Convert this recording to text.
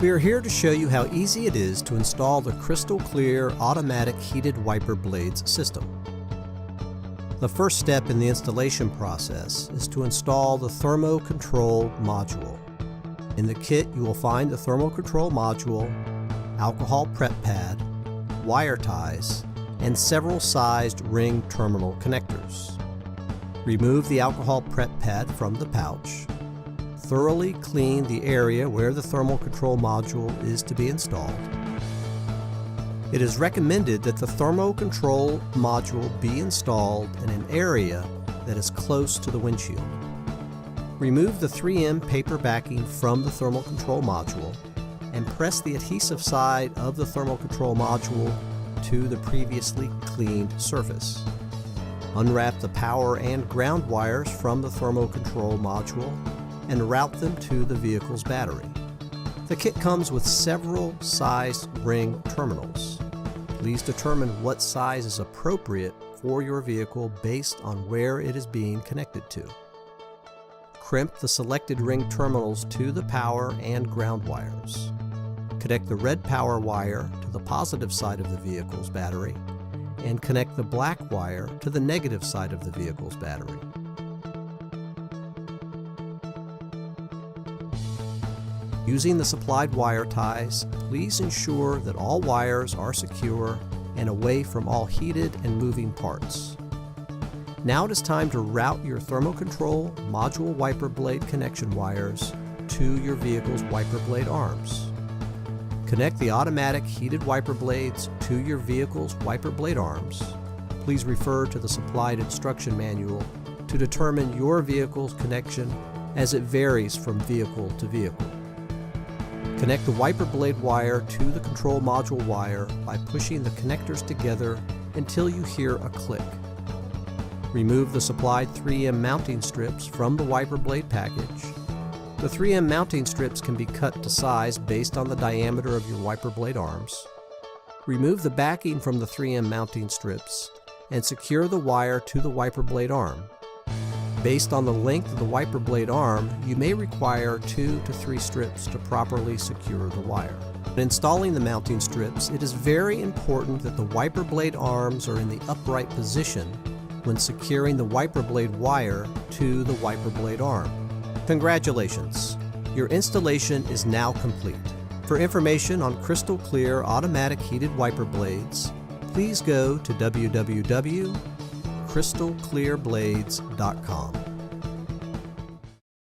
We are here to show you how easy it is to install the crystal clear automatic heated wiper blades system. The first step in the installation process is to install the thermo control module. In the kit you will find the thermo control module, alcohol prep pad, wire ties, and several sized ring terminal connectors. Remove the alcohol prep pad from the pouch. Thoroughly clean the area where the thermal control module is to be installed. It is recommended that the thermal control module be installed in an area that is close to the windshield. Remove the 3M paper backing from the thermal control module and press the adhesive side of the thermal control module to the previously cleaned surface. Unwrap the power and ground wires from the thermal control module and route them to the vehicle's battery. The kit comes with several sized ring terminals. Please determine what size is appropriate for your vehicle based on where it is being connected to. Crimp the selected ring terminals to the power and ground wires. Connect the red power wire to the positive side of the vehicle's battery and connect the black wire to the negative side of the vehicle's battery. Using the supplied wire ties, please ensure that all wires are secure and away from all heated and moving parts. Now it is time to route your thermal control module wiper blade connection wires to your vehicle's wiper blade arms. Connect the automatic heated wiper blades to your vehicle's wiper blade arms. Please refer to the supplied instruction manual to determine your vehicle's connection, as it varies from vehicle to vehicle. Connect the wiper blade wire to the control module wire by pushing the connectors together until you hear a click. Remove the supplied 3M mounting strips from the wiper blade package. The 3M mounting strips can be cut to size based on the diameter of your wiper blade arms. Remove the backing from the 3M mounting strips and secure the wire to the wiper blade arm. Based on the length of the wiper blade arm, you may require 2 to 3 strips to properly secure the wire. When installing the mounting strips, it is very important that the wiper blade arms are in the upright position when securing the wiper blade wire to the wiper blade arm. Congratulations! Your installation is now complete. For information on crystal clear automatic heated wiper blades, please go to www.crystalclearblades.com.